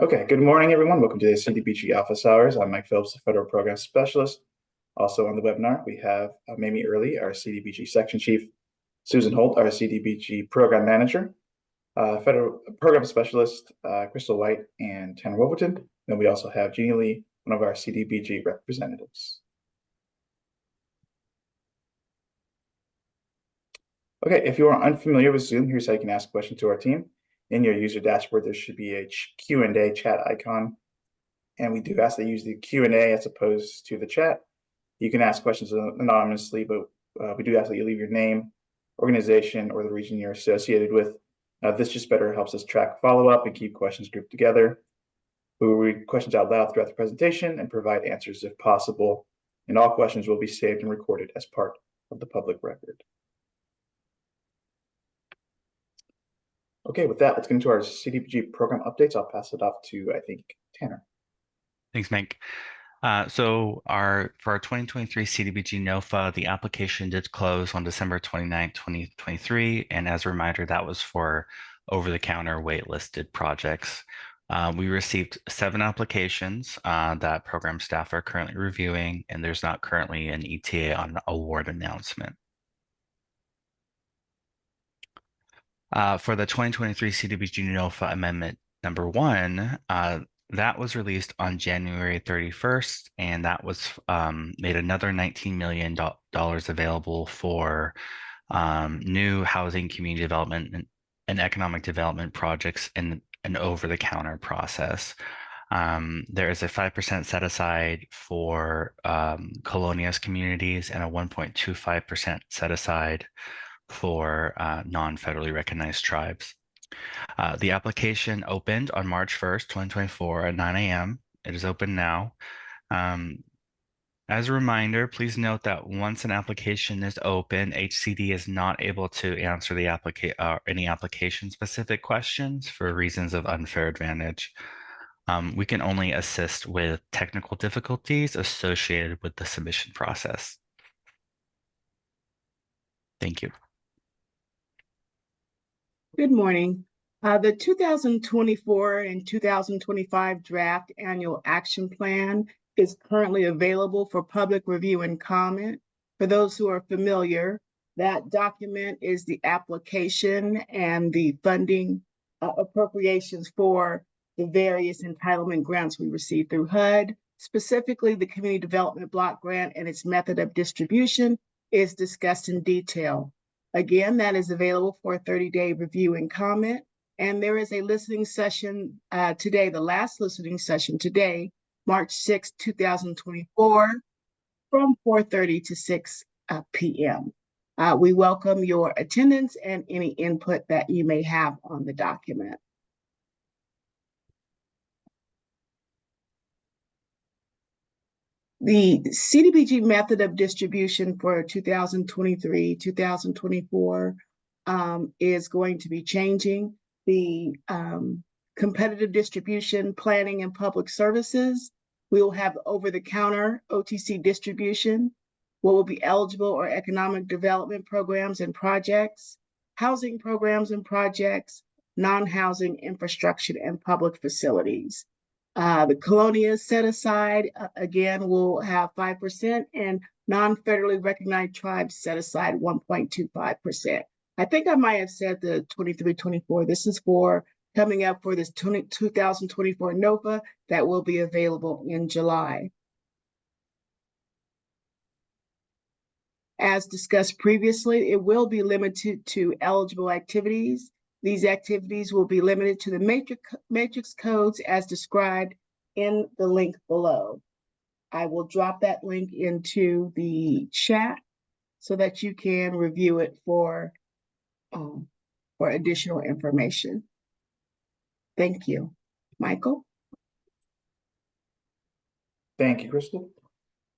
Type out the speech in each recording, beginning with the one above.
Okay, good morning, everyone. Welcome to the CDBG Office Hours. I'm Mike Phillips, the Federal Program Specialist. Also on the webinar, we have Mamie Early, our CDBG Section Chief, Susan Holt, our CDBG Program Manager, Federal Program Specialist, Crystal White, and Tanner Wolverton. Then we also have Jeannie Lee, one of our CDBG representatives. Okay, if you are unfamiliar with Zoom, here's how you can ask questions to our team. In your user dashboard, there should be a Q&A chat icon. And we do ask that you use the Q&A as opposed to the chat. You can ask questions anonymously, but we do ask that you leave your name, organization, or the region you're associated with. This just better helps us track follow-up and keep questions grouped together. We will read questions out loud throughout the presentation and provide answers if possible. And all questions will be saved and recorded as part of the public record. Okay, with that, let's get into our CDBG program updates. I'll pass it off to, I think, Tanner. Thanks, Mike. For our 2023 CDBG NOFA, the application did close on December 29, 2023. And as a reminder, that was for over-the-counter waitlisted projects. We received 7 applications that program staff are currently reviewing, and there's not currently an ETA on award announcement. For the 2023 CDBG NOFA Amendment number 1, that was released on January 31st, and that was made another $19 million available for new housing, community development, and economic development projects in an over-the-counter process. There is a 5% set aside for colonias communities and a 1.25% set aside for non-federally recognized tribes. The application opened on March 1st, 2024 at 9 a.m. It is open now. As a reminder, please note that once an application is open, HCD is not able to answer the any application-specific questions for reasons of unfair advantage. We can only assist with technical difficulties associated with the submission process. Thank you. Good morning. The 2024 and 2025 draft annual action plan is currently available for public review and comment. For those who are familiar, that document is the application and the funding appropriations for the various entitlement grants we receive through HUD. Specifically, the Community Development Block Grant and its method of distribution is discussed in detail. Again, that is available for a 30-day review and comment. And there is a listening session today, the last listening session today, March 6, 2024, from 4:30 to 6 p.m. We welcome your attendance and any input that you may have on the document. The CDBG method of distribution for 2023-2024 is going to be changing. The competitive distribution, planning, and public services, we will have over-the-counter OTC distribution, what will be eligible or economic development programs and projects, housing programs and projects, non-housing infrastructure and public facilities. The colonias set aside, again, will have 5%, and non-federally recognized tribes set aside 1.25%. I think I might have said the 23-24. This is for coming up for this 2024 NOFA that will be available in July. As discussed previously, it will be limited to eligible activities. These activities will be limited to the matrix codes as described in the link below. I will drop that link into the chat so that you can review it for additional information. Thank you. Michael? Thank you, Crystal.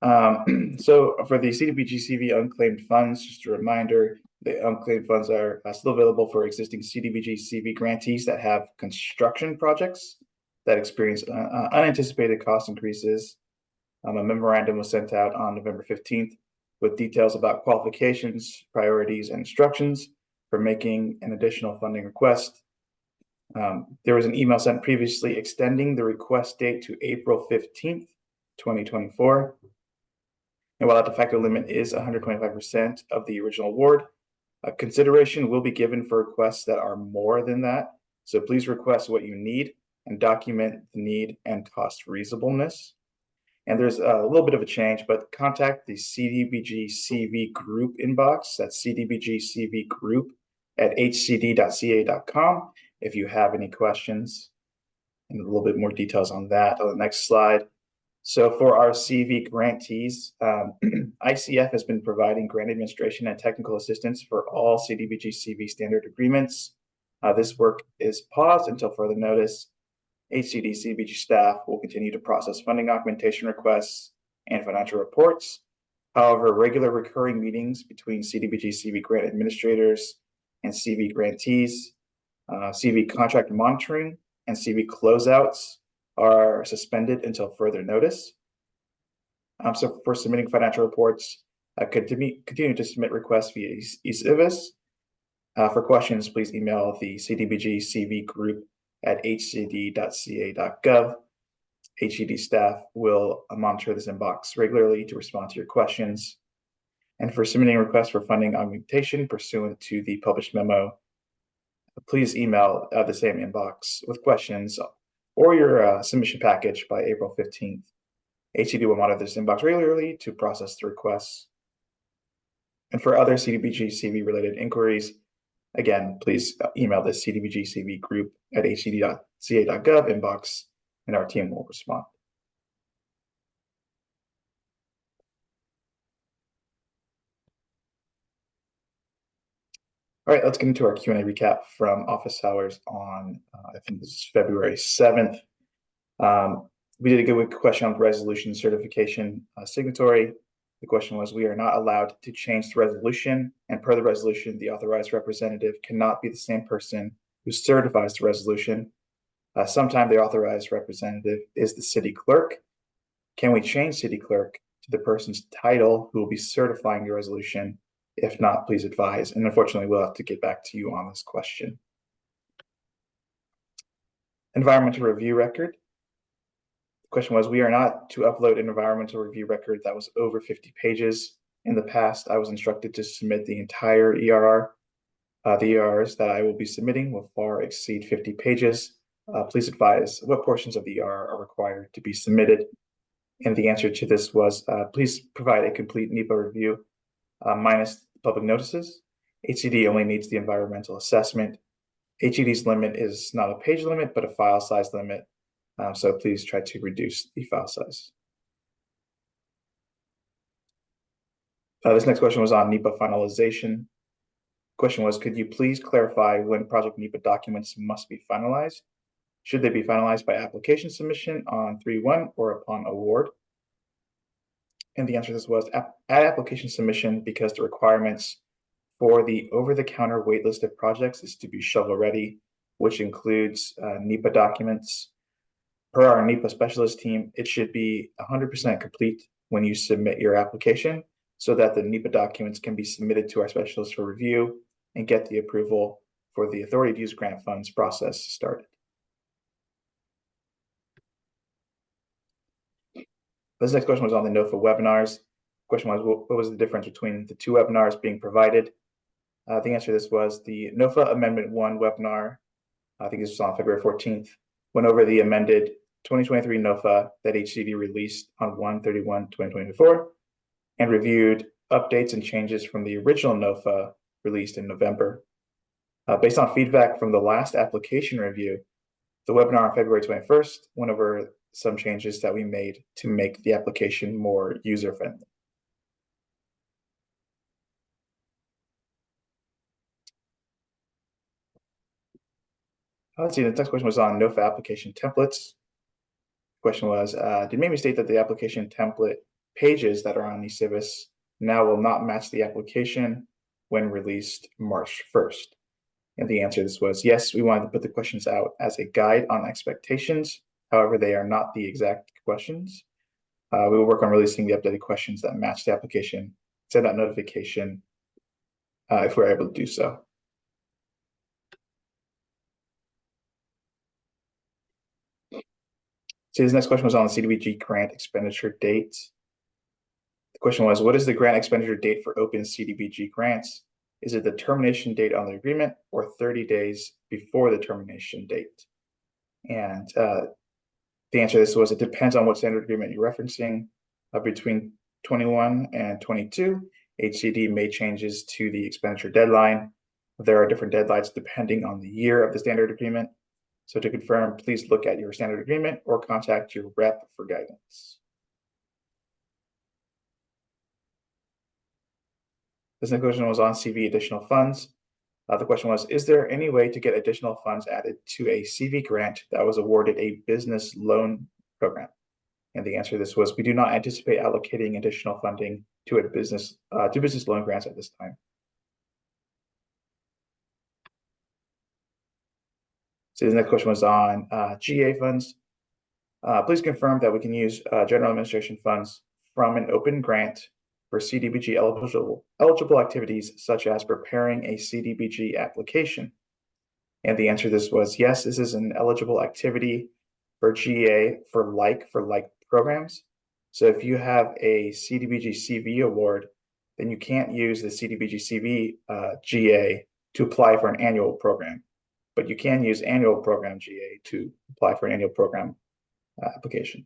So for the CDBG CV unclaimed funds, just a reminder, the unclaimed funds are still available for existing CDBG CV grantees that have construction projects that experience unanticipated cost increases. A memorandum was sent out on November 15th with details about qualifications, priorities, and instructions for making an additional funding request. There was an email sent previously extending the request date to April 15th, 2024. And while that de facto limit is 125% of the original award, consideration will be given for requests that are more than that. So please request what you need and document the need and cost reasonableness. And there's a little bit of a change, but contact the CDBG CV group inbox. That's CDBG CV group at hcd.ca.com if you have any questions. And a little bit more details on that on the next slide. So for our CV grantees, ICF has been providing grant administration and technical assistance for all CDBG CV standard agreements. This work is paused until further notice. HCD CDBG staff will continue to process funding documentation requests and financial reports. However, regular recurring meetings between CDBG CV grant administrators and CV grantees, CV contract monitoring, and CV closeouts are suspended until further notice. So for submitting financial reports, continue to submit requests via eCivis. For questions, please email the CDBG CV group at hcd.ca.gov. HCD staff will monitor this inbox regularly to respond to your questions. And for submitting requests for funding augmentation pursuant to the published memo, please email the same inbox with questions or your submission package by April 15th. HCD will monitor this inbox regularly to process the requests. And for other CDBG CV related inquiries, again, please email the CDBG CV group at hcd.ca.gov inbox, and our team will respond. All right, let's get into our Q&A recap from office hours on, I think this is February 7th. We did a good question on the resolution certification signatory. The question was, we are not allowed to change the resolution, and per the resolution, the authorized representative cannot be the same person who certifies the resolution. Sometimes the authorized representative is the city clerk. Can we change city clerk to the person's title who will be certifying the resolution? If not, please advise. And unfortunately, we'll have to get back to you on this question. Environmental review record. The question was, we are not to upload an environmental review record that was over 50 pages. In the past, I was instructed to submit the entire ERR. The ERRs that I will be submitting will far exceed 50 pages. Please advise what portions of the ERR are required to be submitted. And the answer to this was, please provide a complete NEPA review minus public notices. HCD only needs the environmental assessment. HCD's limit is not a page limit, but a file size limit. So please try to reduce the file size. This next question was on NEPA finalization. Question was, could you please clarify when project NEPA documents must be finalized? Should they be finalized by application submission on 3/1 or upon award? And the answer to this was at application submission, because the requirements for the over-the-counter waitlist of projects is to be shovel-ready, which includes NEPA documents. Per our NEPA specialist team, it should be 100% complete when you submit your application so that the NEPA documents can be submitted to our specialists for review and get the approval for the authority to use grant funds process started. This next question was on the NOFA webinars. The question was, what was the difference between the two webinars being provided? The answer to this was the NOFA Amendment 1 webinar, I think this was on February 14th, went over the amended 2023 NOFA that HCD released on 1/31/2024 and reviewed updates and changes from the original NOFA released in November. Based on feedback from the last application review, the webinar on February 21st went over some changes that we made to make the application more user-friendly. Let's see, the next question was on NOFA application templates. The question was, did Mamie state that the application template pages that are on eCivis now will not match the application when released March 1st? And the answer to this was yes, we wanted to put the questions out as a guide on expectations. However, they are not the exact questions. We will work on releasing the updated questions that match the application, send out notification if we're able to do so. So this next question was on the CDBG grant expenditure date. The question was, what is the grant expenditure date for open CDBG grants? Is it the termination date on the agreement or 30 days before the termination date? And the answer to this was, it depends on what standard agreement you're referencing. Between 21 and 22, HCD made changes to the expenditure deadline. There are different deadlines depending on the year of the standard agreement. So to confirm, please look at your standard agreement or contact your rep for guidance. This next question was on CV additional funds. The question was, is there any way to get additional funds added to a CV grant that was awarded a business loan program? And the answer to this was, we do not anticipate allocating additional funding to a business loan grants at this time. So the next question was on GA funds. Please confirm that we can use general administration funds from an open grant for CDBG eligible activities, such as preparing a CDBG application. And the answer to this was yes, this is an eligible activity for GA for like programs. So if you have a CDBG CV award, then you can't use the CDBG CV GA to apply for an annual program, but you can use annual program GA to apply for an annual program application.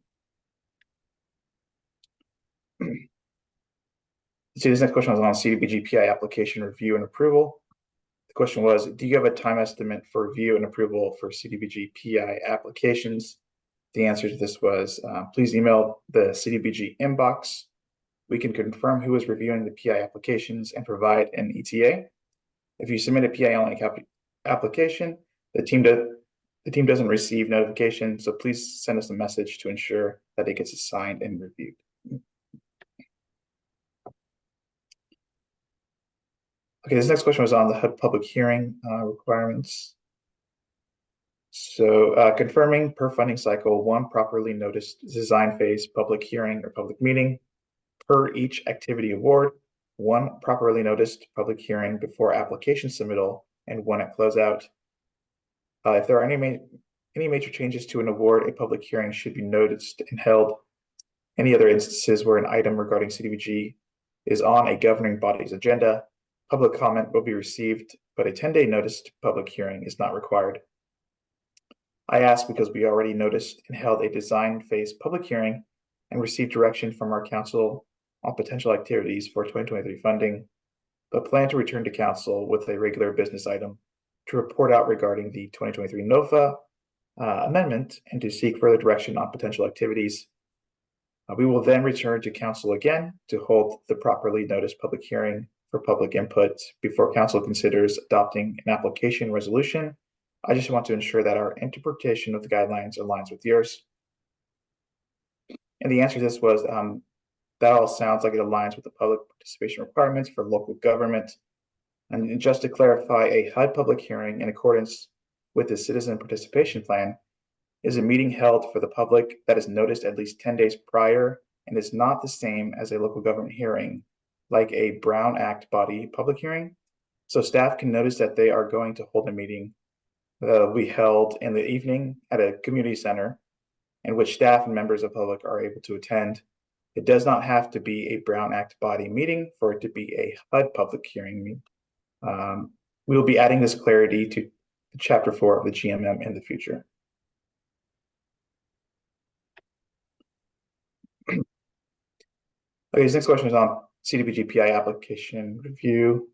So this next question was on CDBG PI application review and approval. The question was, do you have a time estimate for review and approval for CDBG PI applications? The answer to this was, please email the CDBG inbox. We can confirm who is reviewing the PI applications and provide an ETA. If you submit a PI only application, the team doesn't receive notification, so please send us a message to ensure that it gets assigned and reviewed. Okay, this next question was on the HUD public hearing requirements. So confirming per funding cycle, one properly noticed design phase public hearing or public meeting per each activity award, one properly noticed public hearing before application submittal, and one at closeout. If there are any major changes to an award, a public hearing should be noticed and held. Any other instances where an item regarding CDBG is on a governing body's agenda, public comment will be received, but a 10-day noticed public hearing is not required. I ask because we already noticed and held a design phase public hearing and received direction from our council on potential activities for 2023 funding, but plan to return to council with a regular business item to report out regarding the 2023 NOFA amendment and to seek further direction on potential activities. We will then return to council again to hold the properly noticed public hearing for public input before council considers adopting an application resolution. I just want to ensure that our interpretation of the guidelines aligns with yours. And the answer to this was, that all sounds like it aligns with the public participation requirements for local government. And just to clarify, a HUD public hearing in accordance with the citizen participation plan is a meeting held for the public that is noticed at least 10 days prior and is not the same as a local government hearing, like a Brown Act body public hearing. So staff can notice that they are going to hold a meeting that will be held in the evening at a community center in which staff and members of the public are able to attend. It does not have to be a Brown Act body meeting for it to be a HUD public hearing. We will be adding this clarity to Chapter 4 of the GMM in the future. Okay, this next question is on CDBG PI application review.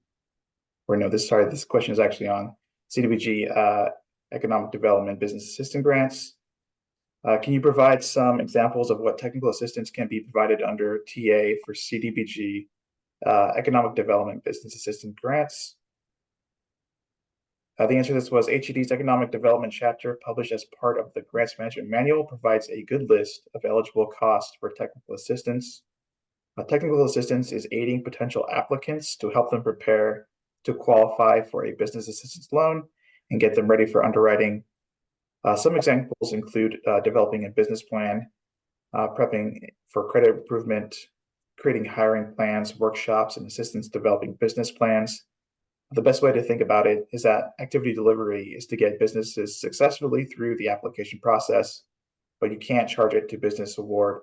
Or no, this question is actually on CDBG economic development business assistance grants. Can you provide some examples of what technical assistance can be provided under TA for CDBG economic development business assistance grants? The answer to this was HED's economic development chapter, published as part of the grants management manual, provides a good list of eligible costs for technical assistance. Technical assistance is aiding potential applicants to help them prepare to qualify for a business assistance loan and get them ready for underwriting. Some examples include developing a business plan, prepping for credit improvement, creating hiring plans, workshops, and assistance developing business plans. The best way to think about it is that activity delivery is to get businesses successfully through the application process. but you can't charge it to business award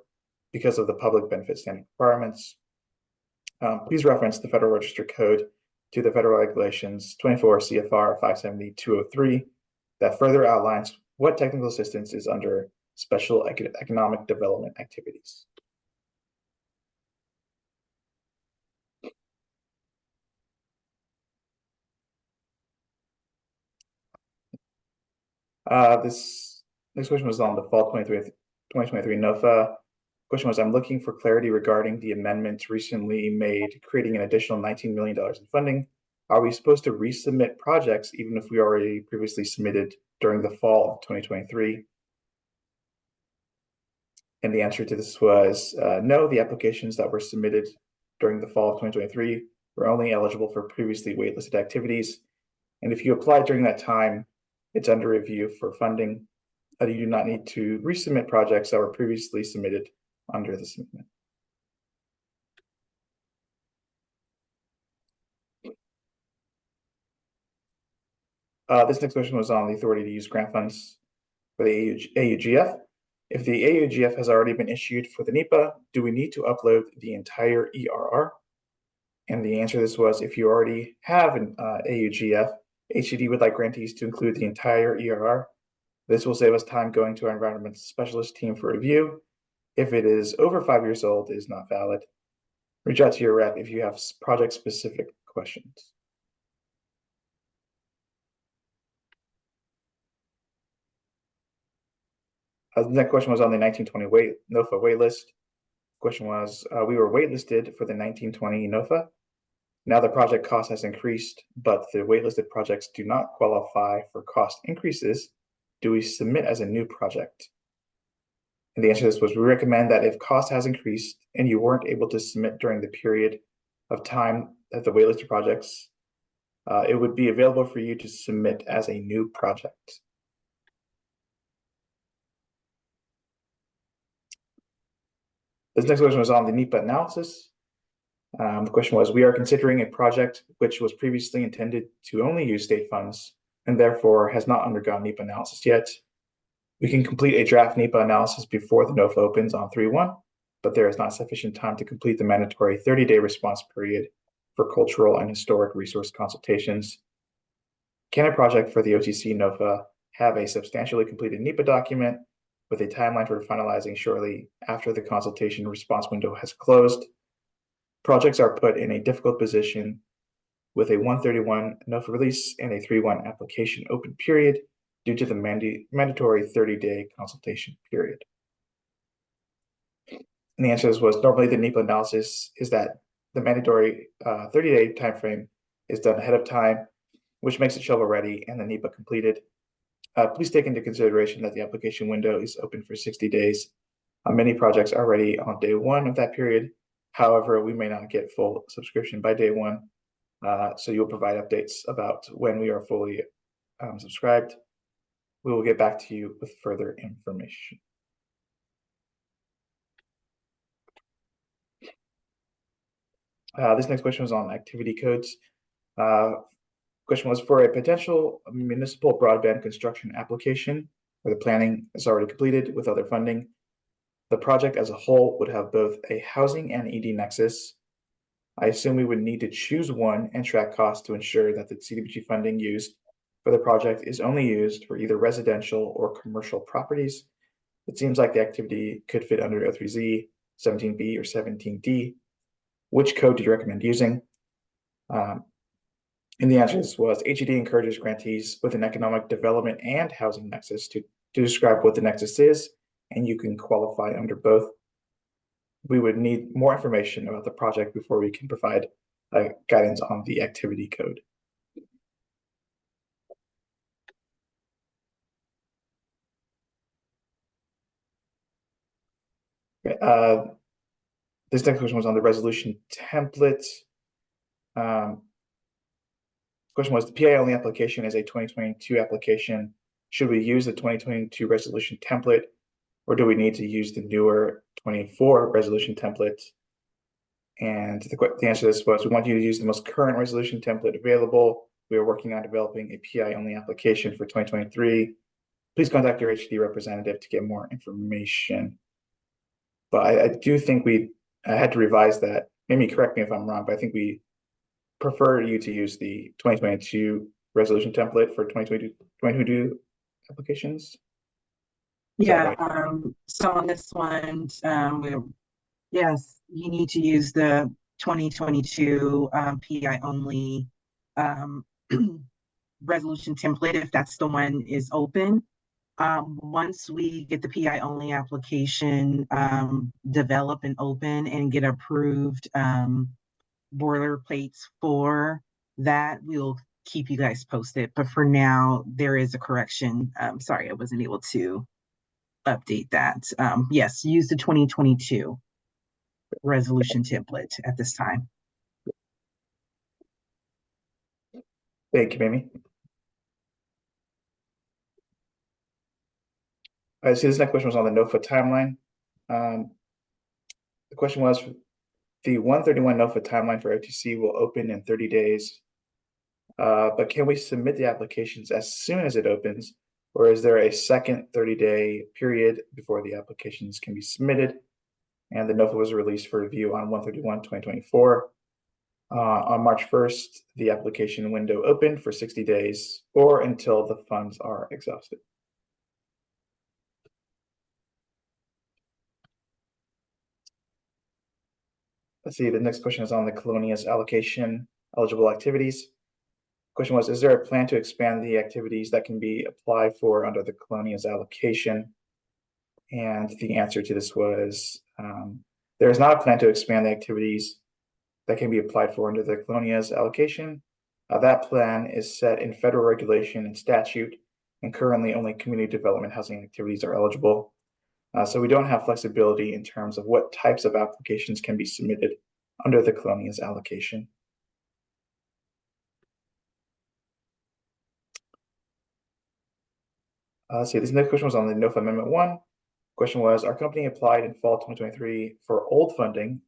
because of the public benefit standing requirements. Please reference the Federal Register Code to the Federal Regulations 24 CFR 570-203 that further outlines what technical assistance is under special economic development activities. This next question was on the fall 2023 NOFA. Question was, I'm looking for clarity regarding the amendment recently made, creating an additional $19 million in funding. Are we supposed to resubmit projects even if we already previously submitted during the fall of 2023? And the answer to this was no, the applications that were submitted during the fall of 2023 were only eligible for previously waitlisted activities. And if you applied during that time, it's under review for funding. You do not need to resubmit projects that were previously submitted under this amendment. This next question was on the authority to use grant funds for the AUGF. If the AUGF has already been issued for the NEPA, do we need to upload the entire ERR? And the answer to this was, if you already have an AUGF, HCD would like grantees to include the entire ERR. This will save us time going to our environmental specialist team for review. If it is over 5 years old, it is not valid. Reach out to your rep if you have project-specific questions. The next question was on the 1920 NOFA waitlist. Question was, we were waitlisted for the 1920 NOFA. Now the project cost has increased, but the waitlisted projects do not qualify for cost increases. Do we submit as a new project? And the answer to this was, we recommend that if cost has increased and you weren't able to submit during the period of time that the waitlisted projects, it would be available for you to submit as a new project. This next question was on the NEPA analysis. The question was, we are considering a project which was previously intended to only use state funds and therefore has not undergone NEPA analysis yet. We can complete a draft NEPA analysis before the NOFA opens on 3/1, but there is not sufficient time to complete the mandatory 30-day response period for cultural and historic resource consultations. Can a project for the OTC NOFA have a substantially completed NEPA document with a timeline for finalizing shortly after the consultation response window has closed? Projects are put in a difficult position with a 1/31 NOFA release and a 3/1 application open period due to the mandatory 30-day consultation period. And the answer was, normally the NEPA analysis is that the mandatory 30-day timeframe is done ahead of time, which makes it shovel ready and the NEPA completed. Please take into consideration that the application window is open for 60 days. Many projects are ready on day 1 of that period. However, we may not get full subscription by day 1. So you'll provide updates about when we are fully subscribed. We will get back to you with further information. This next question was on activity codes. Question was, for a potential municipal broadband construction application where the planning is already completed with other funding, the project as a whole would have both a housing and ED nexus. I assume we would need to choose one and track costs to ensure that the CDBG funding used for the project is only used for either residential or commercial properties. It seems like the activity could fit under O3Z, 17B, or 17D. Which code do you recommend using? And the answer was, HED encourages grantees with an economic development and housing nexus to describe what the nexus is, and you can qualify under both. We would need more information about the project before we can provide guidance on the activity code. This next question was on the resolution template. Question was, the PI-only application is a 2022 application. Should we use the 2022 resolution template, or do we need to use the newer 24 resolution template? And the answer to this was, we want you to use the most current resolution template available. We are working on developing a PI-only application for 2023. please contact your HD representative to get more information. But I do think I had to revise that. Maybe correct me if I'm wrong, but I think we prefer you to use the 2022 resolution template for 2022 applications. Is that Yeah, right? so on this one, yes, you need to use the 2022 PI only um, resolution template if that's the one is open. Once we get the PI only application develop and open and get approved boilerplates for that, we'll keep you guys posted. But for now, there is a correction. Sorry, I wasn't able to update that. Yes, use the 2022 resolution template at this time. Thank you, Mimi. All right, so this next question was on the NOFA timeline. The question was, the 131 NOFA timeline for OTC will open in 30 days, but can we submit the applications as soon as it opens, or is there a second 30-day period before the applications can be submitted? And the NOFA was released for review on 1/31/2024. On March 1st, the application window opened for 60 days or until the funds are exhausted. Let's see, the next question is on the Colonias allocation eligible activities. Question was, is there a plan to expand the activities that can be applied for under the Colonias allocation? And the answer to this was, there is not a plan to expand the activities that can be applied for under the Colonias allocation. That plan is set in federal regulation and statute, and currently only community development housing activities are eligible. So we don't have flexibility in terms of what types of applications can be submitted under the Colonias allocation. Let's see, this next question was on the NOFA Amendment 1. Question was, our company applied in fall 2023 for old funding.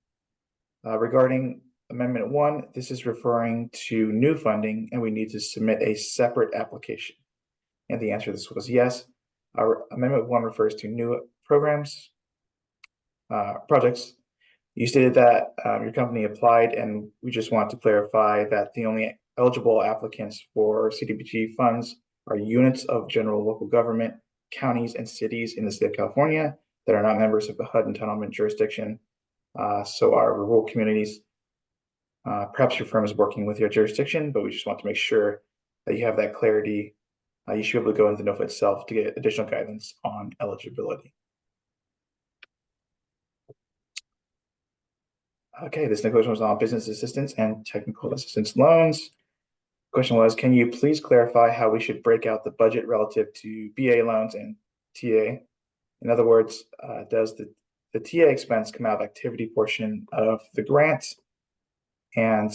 Regarding Amendment 1, this is referring to new funding, and we need to submit a separate application. And the answer to this was yes. Our Amendment 1 refers to new programs, projects. You stated that your company applied, and we just want to clarify that the only eligible applicants for CDBG funds are units of general local government, counties, and cities in the state of California that are not members of the HUD entitlement jurisdiction. So our rural communities, perhaps your firm is working with your jurisdiction, but we just want to make sure that you have that clarity. You should be able to go into the NOFA itself to get additional guidance on eligibility. Okay, this next question was on business assistance and technical assistance loans. Question was, can you please clarify how we should break out the budget relative to BA loans and TA? In other words, does the TA expense come out of activity portion of the grant? And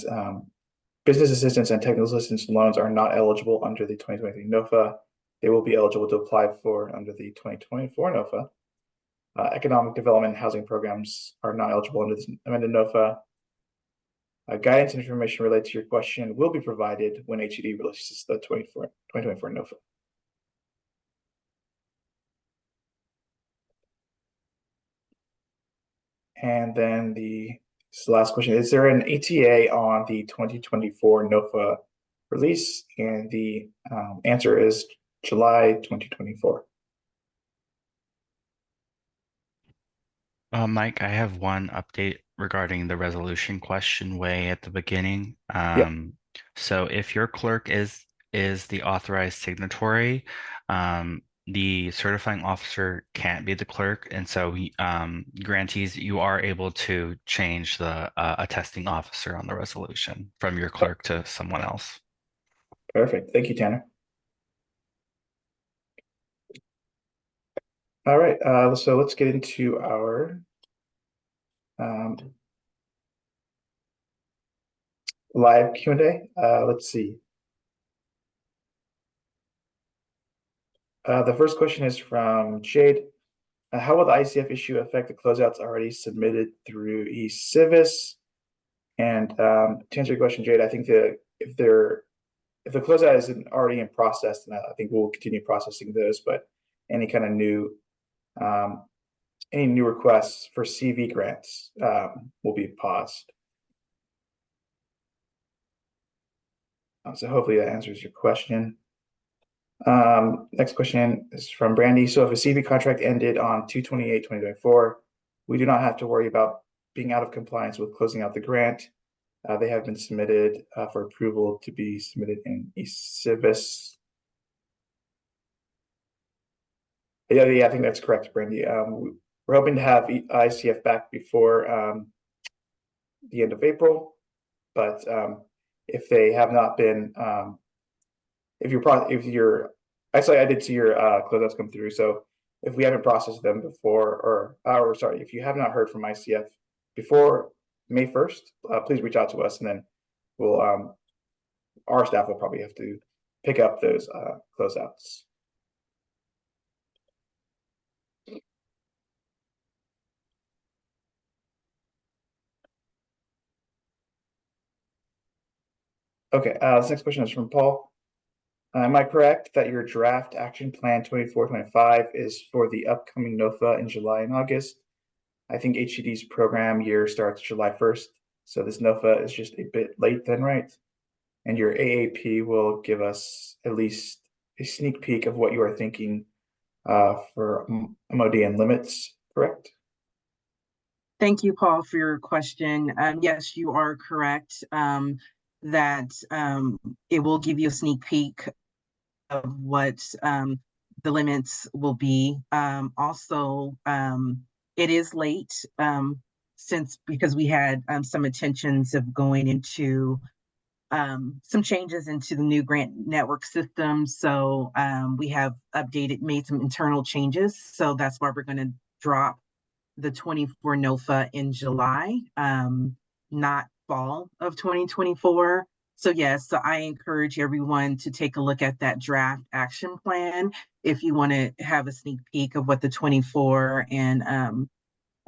business assistance and technical assistance loans are not eligible under the 2023 NOFA. They will be eligible to apply for under the 2024 NOFA. Economic development and housing programs are not eligible under this amended NOFA. Guidance and information related to your question will be provided when HED releases the 2024 NOFA. And then this last question, is there an ETA on the 2024 NOFA release? And the answer is July 2024. Mike, I have one update regarding the resolution question way at the beginning. So if your clerk is the authorized signatory, the certifying officer can't be the clerk, and so grantees, you are able to change the attesting officer on the resolution from your clerk to someone else. Perfect. Thank you, Tanner. All right, so let's get into our live Q&A. Let's see. The first question is from Jade. How will the ICF issue affect the closeouts already submitted through eCivis? And to answer your question, Jade, I think that if the closeout isn't already in process, then I think we'll continue processing those. But any kind of new any new requests for CV grants will be paused. So hopefully that answers your question. Next question is from Brandy. So if a CV contract ended on 2/28/2024, we do not have to worry about being out of compliance with closing out the grant. They have been submitted for approval to be submitted in eCivis. Yeah, I think that's correct, Brandy. We're hoping to have ICF back before the end of April, but if they have not been, if I did see your closeouts come through. So if we haven't processed them before, or sorry, if you have not heard from ICF before May 1st, please reach out to us, and then we'll our staff will probably have to pick up those closeouts. Okay, this next question is from Paul. Am I correct that your draft action plan 24-25 is for the upcoming NOFA in July and August? I think HCD's program year starts July 1st, so this NOFA is just a bit late then, right? And your AAP will give us at least a sneak peek of what you are thinking for MOD and limits, correct? Thank you, Paul, for your question. Yes, you are correct that it will give you a sneak peek of what the limits will be. Also, it is late because we had some intentions of going into some changes into the new grant network system. So we have made some internal changes. So that's why we're going to drop the 24 NOFA in July, not fall of 2024. So yes, so I encourage everyone to take a look at that draft action plan if you want to have a sneak peek of what the 24 and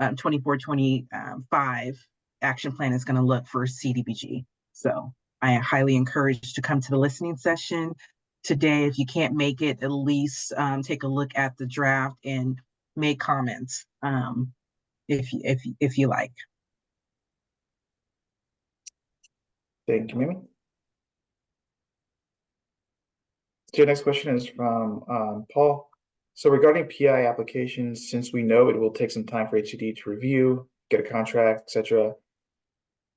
24-25 action plan is going to look for CDBG. So I highly encourage to come to the listening session today. If you can't make it, at least take a look at the draft and make comments if you like. Thank you, Mimi. So your next question is from Paul. So regarding PI applications, since we know it will take some time for HCD to review, get a contract, etc.,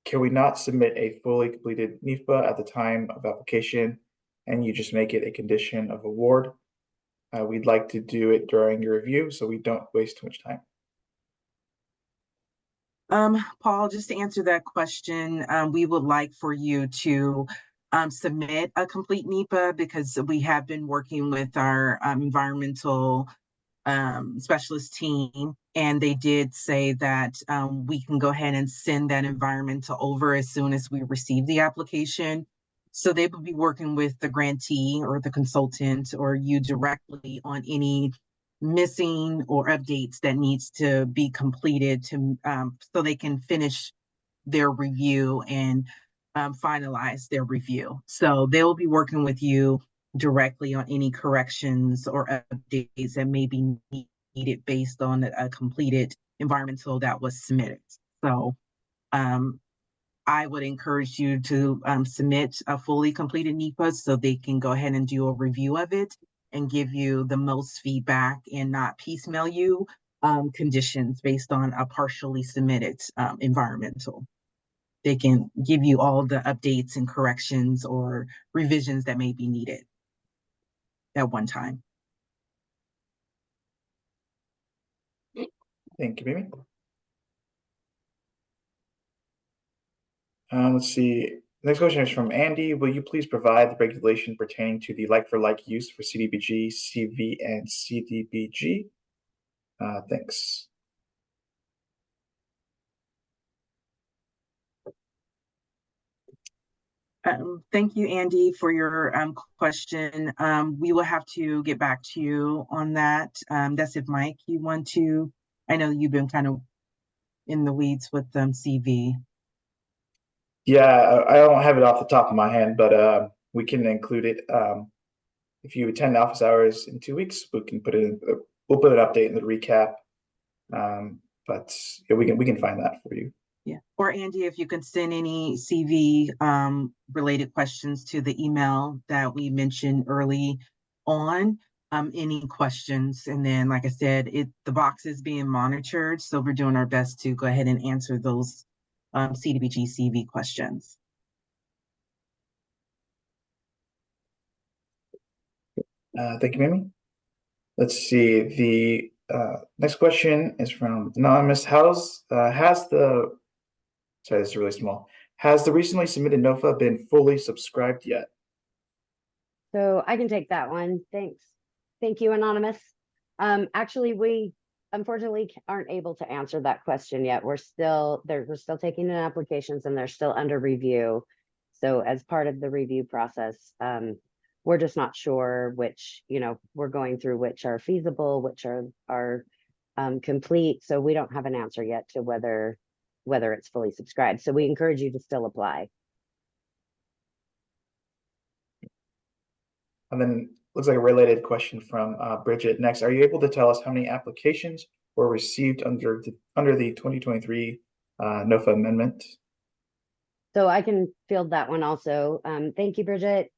can we not submit a fully completed NIFA at the time of application and you just make it a condition of award? We'd like to do it during your review so we don't waste too much time. Paul, just to answer that question, we would like for you to submit a complete NEPA because we have been working with our environmental specialist team, and they did say that we can go ahead and send that environmental over as soon as we receive the application. So they will be working with the grantee or the consultant or you directly on any missing or updates that needs to be completed to so they can finish their review and finalize their review. So they'll be working with you directly on any corrections or updates that may be needed based on a completed environmental that was submitted. So I would encourage you to submit a fully completed NEPA so they can go ahead and do a review of it and give you the most feedback and not piecemeal you conditions based on a partially submitted environmental. They can give you all the updates and corrections or revisions that may be needed at one time. Thank you, Mimi. Let's see. Next question is from Andy. Will you please provide the regulation pertaining to the like-for-like use for CDBG, CV, and CDBG? Thanks. Thank you, Andy, for your question. We will have to get back to you on that. That's if Mike, you want to. I know you've been kind of in the weeds with CV. Yeah, I don't have it off the top of my head, but we can include it if you attend office hours in 2 weeks, we can put it in, we'll put an update in the recap. But yeah, we can find that for you. Yeah, or Andy, if you could send any CV related questions to the email that we mentioned early on, any questions, and then like I said, the box is being monitored, so we're doing our best to go ahead and answer those CDBG CV questions. Thank you, Mimi. Let's see. The next question is from Anonymous. Sorry, this is really small. Has the recently submitted NOFA been fully subscribed yet? So I can take that one. Thanks. Thank you, Anonymous. Actually, we unfortunately aren't able to answer that question yet. We're still taking in applications and they're still under review. So as part of the review process, we're just not sure which, we're going through which are feasible, which are complete. So we don't have an answer yet to whether it's fully subscribed. So we encourage you to still apply. And then looks like a related question from Bridget. Next, are you able to tell us how many applications were received under the 2023 NOFA amendment? So I can field that one also. Thank you, Bridget.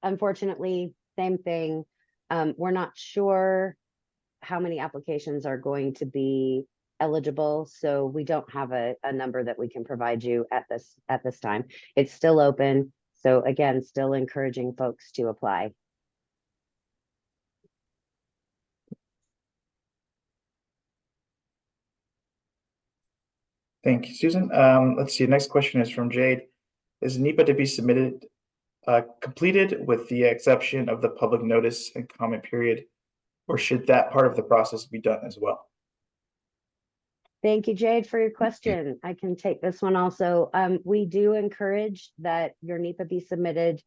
Unfortunately, same thing. We're not sure how many applications are going to be eligible, so we don't have a number that we can provide you at this time. It's still open. So again, still encouraging folks to apply. Thank you, Susan. Let's see. Next question is from Jade. Is NEPA to be submitted completed with the exception of the public notice and comment period, or should that part of the process be done as well? Thank you, Jade, for your question. I can take this one also. We do encourage that your NEPA be submitted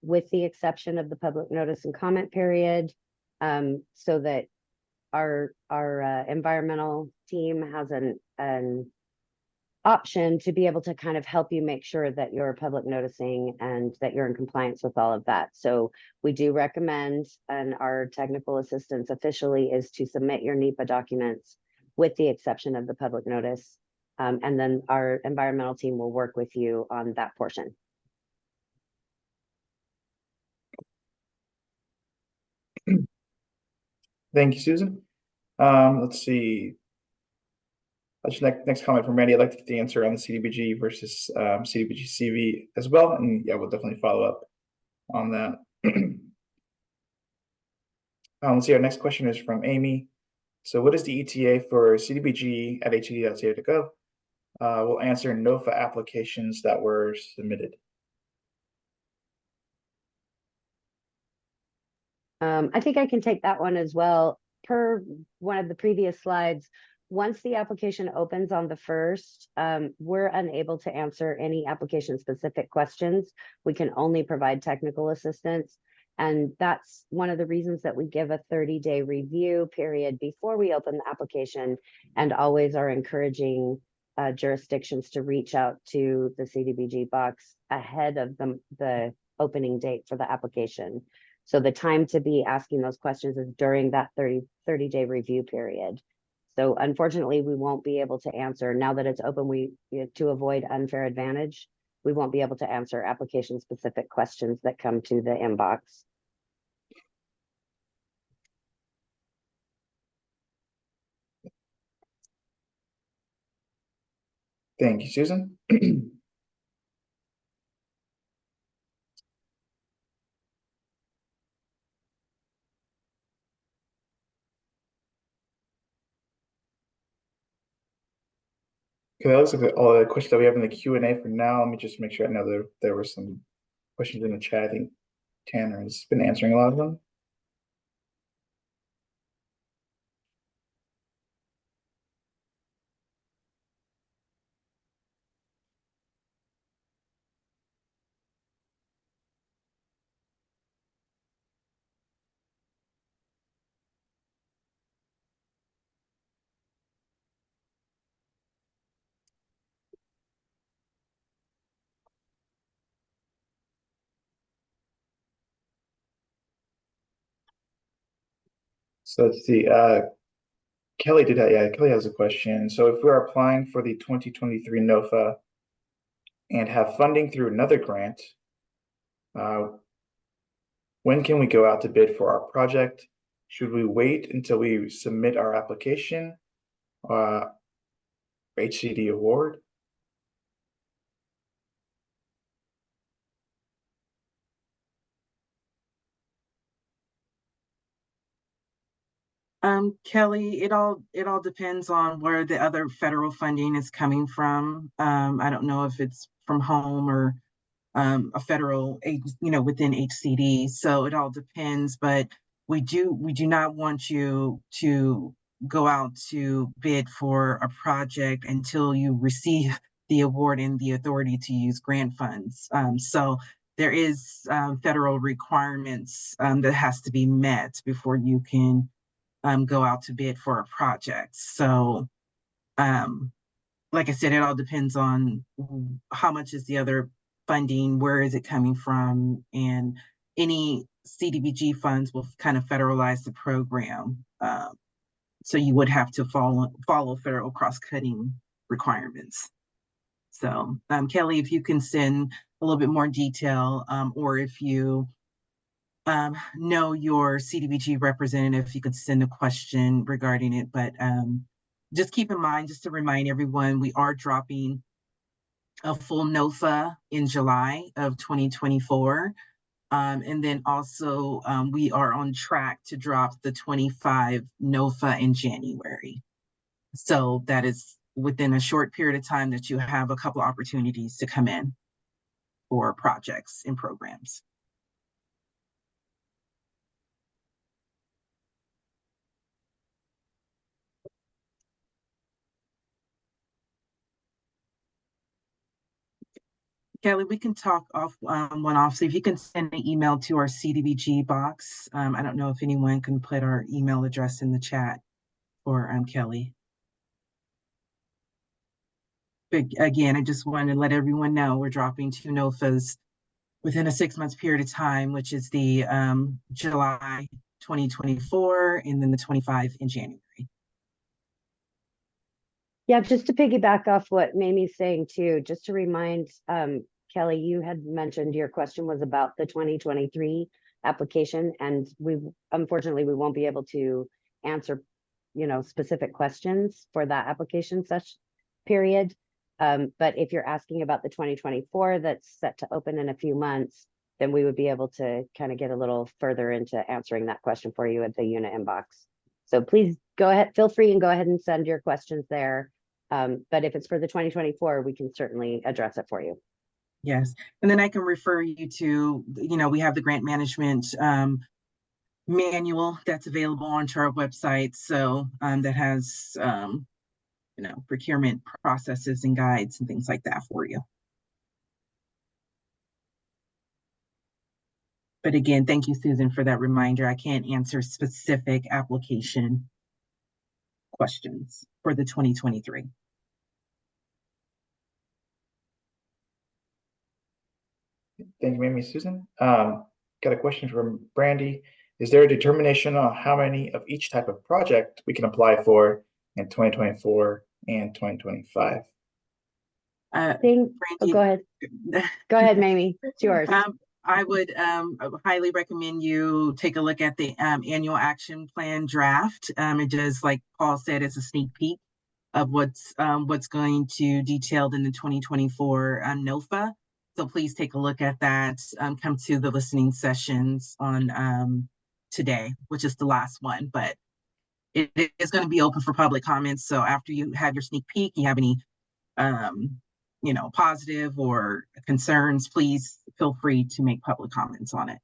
with the exception of the public notice and comment period, so that our environmental team has an option to be able to kind of help you make sure that you're public noticing and that you're in compliance with all of that. So we do recommend, and our technical assistance officially is to submit your NEPA documents with the exception of the public notice. And then our environmental team will work with you on that portion. Thank you, Susan. Let's see. Next comment from Randy. I'd like to get the answer on the CDBG versus CDBG CV as well. And yeah, we'll definitely follow up on that. Let's see. Our next question is from Amy. So what is the ETA for CDBG at hcd.ca.gov? We'll answer NOFA applications that were submitted. I think I can take that one as well. Per one of the previous slides, once the application opens on the 1st, we're unable to answer any application specific questions. We can only provide technical assistance. And that's one of the reasons that we give a 30-day review period before we open the application, and always are encouraging jurisdictions to reach out to the CDBG box ahead of the opening date for the application. So the time to be asking those questions is during that 30-day review period. So unfortunately, we won't be able to answer now that it's open. To avoid unfair advantage, we won't be able to answer application specific questions that come to the inbox. Thank you, Susan. Okay, that looks like all the questions that we have in the Q&A for now. Let me just make sure. I know there were some questions in the chat. I think Tanner has been answering a lot of them. So let's see. Kelly did that. Yeah, Kelly has a question. So if we're applying for the 2023 NOFA and have funding through another grant, uh, when can we go out to bid for our project? Should we wait until we submit our application, uh, HCD award? Kelly, it all depends on where the other federal funding is coming from. I don't know if it's from home or a federal within HCD. So it all depends, but we do not want you to go out to bid for a project until you receive the award and the authority to use grant funds. So there is federal requirements that has to be met before you can go out to bid for a project. So um, like I said, it all depends on how much is the other funding, where is it coming from, and any CDBG funds will kind of federalize the program. So you would have to follow federal cross-cutting requirements. So Kelly, if you can send a little bit more detail, or if you know your CDBG representative, you could send a question regarding it. But just keep in mind, just to remind everyone, we are dropping a full NOFA in July of 2024. And then also we are on track to drop the 25 NOFA in January. So that is within a short period of time that you have a couple opportunities to come in for projects and programs. Kelly, we can talk off one off. So if you can send an email to our CDBG box. I don't know if anyone can put our email address in the chat for Kelly. But again, I just wanted to let everyone know we're dropping 2 NOFAs within a 6-month period of time, which is the July 2024 and then the 25 in January. Yeah, just to piggyback off what Mamie's saying too, just to remind Kelly, you had mentioned your question was about the 2023 application, and unfortunately we won't be able to answer, specific questions for that application such period. But if you're asking about the 2024 that's set to open in a few months, then we would be able to kind of get a little further into answering that question for you at the unit inbox. So please go ahead, feel free and go ahead and send your questions there. But if it's for the 2024, we can certainly address it for you. Yes, and then I can refer you to, we have the grant management manual that's available onto our website. So that has, procurement processes and guides and things like that for you. But again, thank you, Susan, for that reminder. I can't answer specific application questions for the 2023. Thank you, Mamie. Susan. Got a question from Brandy. Is there a determination on how many of each type of project we can apply for in 2024 and 2025? Brandy, go ahead. Go ahead, Mamie. It's yours. I would highly recommend you take a look at the annual action plan draft. It does, like Paul said, it's a sneak peek of what's going to detailed in the 2024 NOFA. So please take a look at that. Come to the listening sessions on today, which is the last one, but it is going to be open for public comments. So after you have your sneak peek, you have any positive or concerns, please feel free to make public comments on it.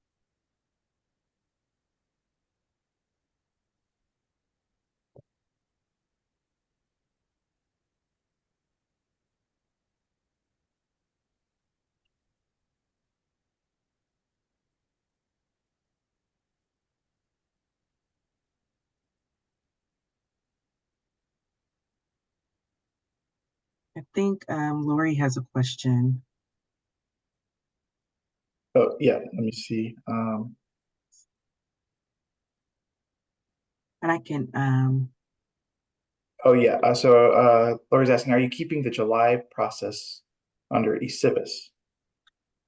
I think Lori has a question. Oh, yeah, let me see. And I can, Oh yeah. Laura's asking, are you keeping the July process under eCivis?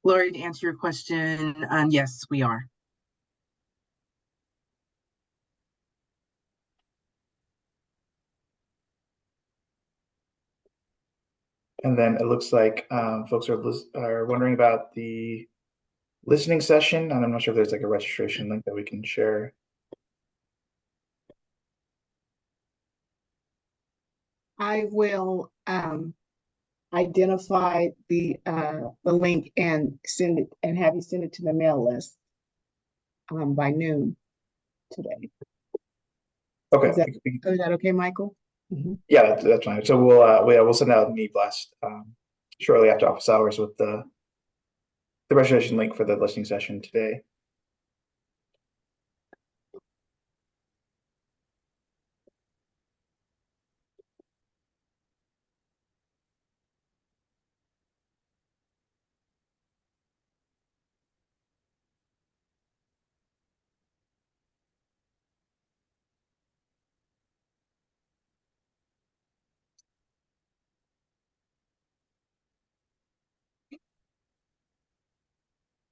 Lori, to answer your question, yes, we are. And then it looks like folks are wondering about the listening session, and I'm not sure if there's like a registration link that we can share. I will identify the link and send it and have you send it to the mail list by noon today. Okay. Is that okay, Michael? Mhm. Yeah, that's fine. So we'll send out an e-blast shortly after office hours with the registration link for the listening session today.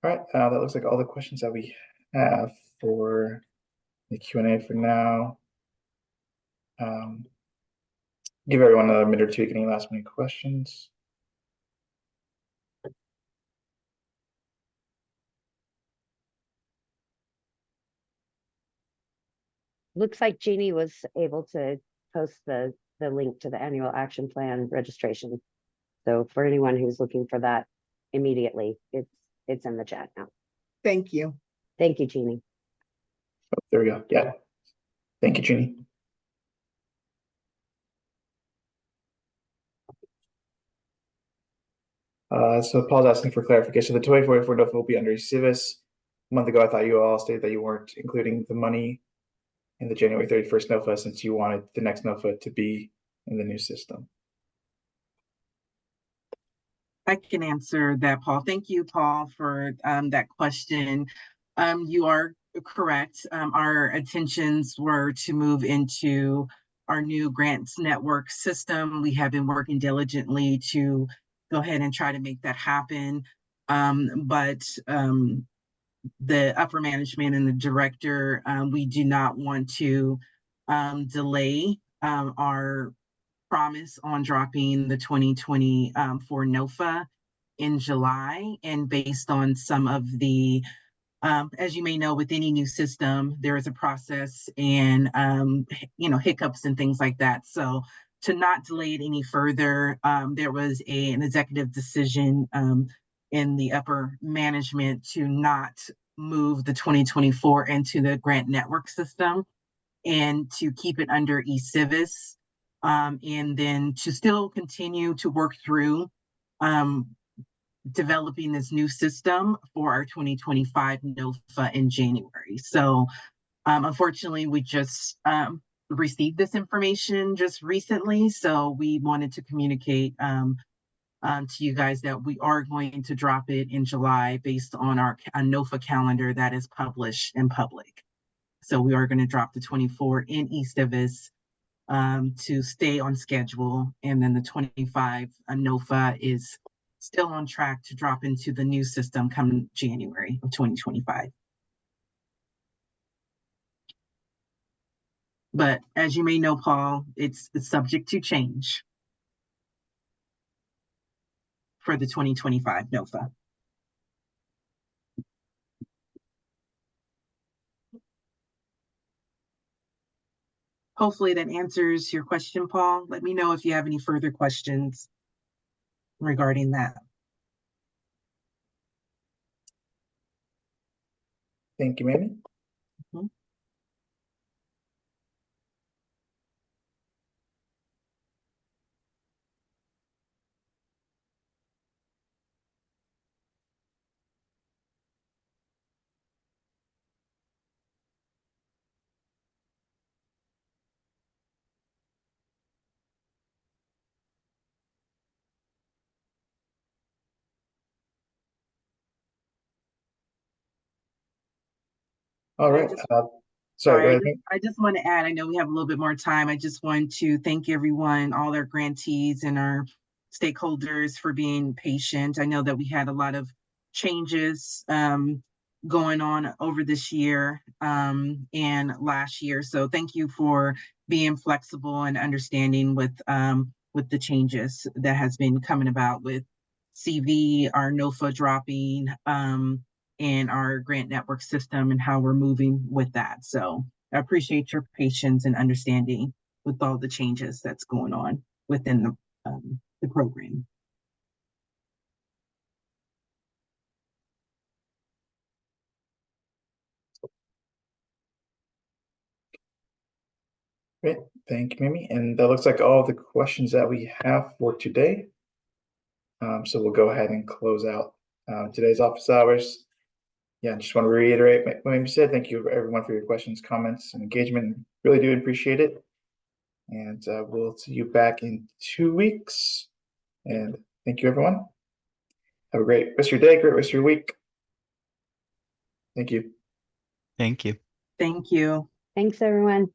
All right, that looks like all the questions that we have for the Q&A for now. Give everyone another minute or two. Any last minute questions? Looks like Jeannie was able to post the link to the annual action plan registration. So for anyone who's looking for that immediately, it's in the chat now. Thank you. Thank you, Jeannie. Oh, there we go. Yeah. Thank you, Jeannie. So Paul's asking for clarification. The 2044 NOFA will be under eCivis. A month ago, I thought you all stated that you weren't including the money in the January 31st NOFA since you wanted the next NOFA to be in the new system. I can answer that, Paul. Thank you, Paul, for that question. You are correct. Our intentions were to move into our new grants network system. We have been working diligently to go ahead and try to make that happen. But the upper management and the director, we do not want to delay our promise on dropping the 2024 NOFA in July. And based on some of the, as you may know, with any new system, there is a process and, hiccups and things like that. So to not delay it any further, there was an executive decision in the upper management to not move the 2024 into the grant network system and to keep it under eCivis, and then to still continue to work through developing this new system for our 2025 NOFA in January. So unfortunately, we just received this information just recently, so we wanted to communicate to you guys that we are going to drop it in July based on our NOFA calendar that is published in public. So we are going to drop the 24 in eCivis to stay on schedule. And then the 25 NOFA is still on track to drop into the new system come January of 2025. But as you may know, Paul, it's subject to change for the 2025 NOFA. Hopefully that answers your question, Paul. Let me know if you have any further questions regarding that. Thank you, Mamie. Mhm. All right. Sorry, go Sorry, ahead. Mimi. I just want to add, I know we have a little bit more time. I just want to thank everyone, all our grantees and our stakeholders for being patient. I know that we had a lot of changes going on over this year and last year. So thank you for being flexible and understanding with the changes that has been coming about with CV, our NOFA dropping, and our grant network system and how we're moving with that. So I appreciate your patience and understanding with all the changes that's going on within the program. Great, thank you, Mimi. And that looks like all the questions that we have for today. So we'll go ahead and close out today's office hours. Yeah, I just want to reiterate what Mimi said. Thank you everyone for your questions, comments, and engagement. Really do appreciate it. And we'll see you back in 2 weeks. And thank you, everyone. Have a great rest of your day, great rest of your week. Thank you. Thank you. Thank you. Thanks, everyone.